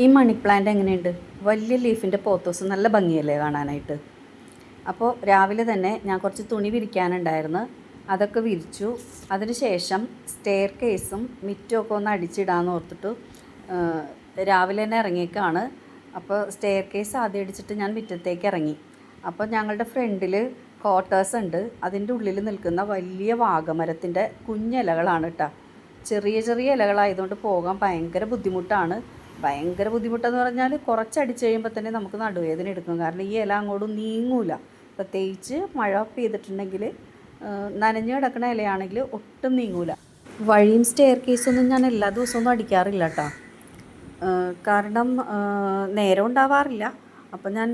ഈ money plant എങ്ങനെയുണ്ട്? വലിയ ലീഫിൻ്റെ പോത്തോസ് നല്ല ഭംഗിയല്ലേ കാണാനായിട്ട്. അപ്പോൾ രാവിലെ തന്നെ ഞാൻ കുറച്ച് തുണി വിരിക്കാനുണ്ടായിരുന്നു, അതൊക്കെ വിരിച്ചു. അതിനുശേഷം സ്റ്റെയർ കേസും മിറ്റുമൊക്കെ ഒന്ന് അടിച്ചിടാമെന്ന് ഓർത്തിട്ട് രാവിലെ തന്നെ ഇറങ്ങിയേക്കാണ്. അപ്പോൾ സ്റ്റെയർ കേസ് ആദ്യം അടിച്ചിട്ട് ഞാൻ മുറ്റത്തേക്ക് ഇറങ്ങി. അപ്പോൾ ഞങ്ങളുടെ ഫ്രണ്ടിൽ ക്വാർട്ടേഴ്സ് ഉണ്ട്. അതിൻ്റെ ഉള്ളിൽ നിൽക്കുന്ന വലിയ വാഗമരത്തിൻ്റെ കുഞ്ഞിലകളാണ് കേട്ടോ. ചെറിയ ചെറിയ ഇലകളായതുകൊണ്ട് പോകാൻ ഭയങ്കര ബുദ്ധിമുട്ടാണ്. ഭയങ്കര ബുദ്ധിമുട്ടെന്ന് പറഞ്ഞാൽ കുറച്ചടിച്ച് കഴിയുമ്പോൾ തന്നെ നമുക്ക് നടുവേദന എടുക്കും. കാരണം ഈ ഇല അങ്ങോട്ടും നീങ്ങൂല. പ്രത്യേകിച്ച് മഴ പെയ്തിട്ടുണ്ടെങ്കിൽ നനഞ്ഞ് കിടക്കുന്ന ഇലയാണെങ്കിൽ ഒട്ടും നീങ്ങൂല. വഴിയും സ്റ്റെയർ കേസൊന്നും ഞാൻ എല്ലാ ദിവസമൊന്നും അടിക്കാറില്ല കേട്ടോ. കാരണം നേരം ഉണ്ടാവാറില്ല. അപ്പോൾ ഞാൻ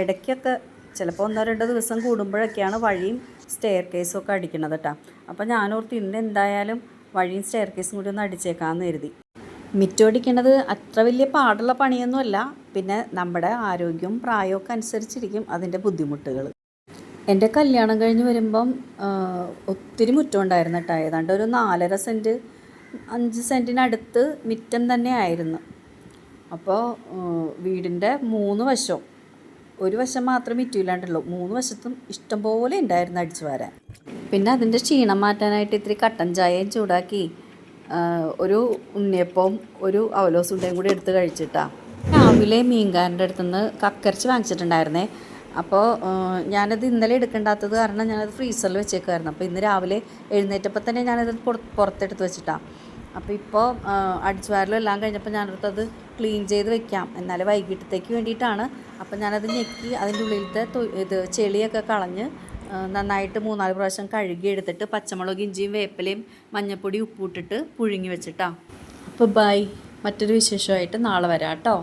ഇടയ്ക്കൊക്കെ ചിലപ്പോൾ 1-2 ദിവസം കൂടുമ്പോഴൊക്കെയാണ് വഴിയും സ്റ്റെയർ കേസും ഒക്കെ അടിക്കണത് കേട്ടോ. അപ്പോൾ ഞാനോർത്ത് ഇന്ന് എന്തായാലും വഴിയും സ്റ്റെയർ കേസും കൂടി ഒന്ന് അടിച്ചേക്കാമെന്ന് കരുതി. മിറ്റമടിക്കണത് അത്ര വലിയ പാടുള്ള പണിയൊന്നുമല്ല. പിന്നെ നമ്മുടെ ആരോഗ്യവും പ്രായമൊക്കെ അനുസരിച്ചിരിക്കും അതിൻ്റെ ബുദ്ധിമുട്ടുകൾ. എൻ്റെ കല്യാണം കഴിഞ്ഞ് വരുമ്പം ഒത്തിരി മുറ്റം ഉണ്ടായിരുന്നു കേട്ടോ. ഏതാണ്ട് ഒരു 4.5 സെൻറ്റ് 5 സെൻറ്റിനടുത്ത് മുറ്റം തന്നെ ആയിരുന്നു. അപ്പോൾ വീടിൻ്റെ 3 വശവും, ഒരു വശം മാത്രമേ മിറ്റമില്ലാണ്ടുള്ളൂ, 3 വശത്തും ഇഷ്ടംപോലെ ഉണ്ടായിരുന്നു അടിച്ചു വരാൻ. പിന്നെ അതിൻ്റെ ക്ഷീണം മാറ്റാനായിട്ട് ഇത്തിരി കട്ടൻ ചായയും ചൂടാക്കി ഒരു ഉണ്ണിയപ്പവും ഒരു അവലോസുണ്ടയും കൂടി എടുത്ത് കഴിച്ചിട്ടാണ്. രാവിലെ മീൻകാരൻ്റെ അടുത്തുനിന്ന് കക്കരിച്ച് വാങ്ങിച്ചിട്ടുണ്ടായിരുന്നേ. അപ്പോൾ ഞാനത് ഇന്നലെ എടുക്കേണ്ടാത്തത് കാരണം ഞാനത് ഫ്രീസറിൽ വെച്ചേക്കുമായിരുന്നു. അപ്പോൾ ഇന്ന് രാവിലെ എഴുന്നേറ്റപ്പോൾ തന്നെ ഞാനത് പുറത്തെടുത്ത് വെച്ചിട്ടാണ്. അപ്പോൾ ഇപ്പോൾ അടിച്ചു വാരലും എല്ലാം കഴിഞ്ഞപ്പോൾ ഞാനടുത്തത് ക്ലീൻ ചെയ്ത് വെക്കാം, എന്നാലും വൈകിട്ടത്തേക്ക് വേണ്ടിയിട്ടാണ്. അപ്പോൾ ഞാനത് ഞെക്കി അതിൻ്റെ ഉള്ളിലത്തെ ചെളിയൊക്കെ കളഞ്ഞ് നന്നായിട്ട് 3-4 പ്രാവശ്യം കഴുകി എടുത്തിട്ട് പച്ചമുളക്, ഇഞ്ചിയും വേപ്പിലയും മഞ്ഞൾപ്പൊടി ഉപ്പിട്ടിട്ട് പുഴുങ്ങി വെച്ചിട്ടാണ്. അപ്പോൾ ബൈ, മറ്റൊരു വിശേഷമായിട്ട് നാളെ വരാം കേട്ടോ.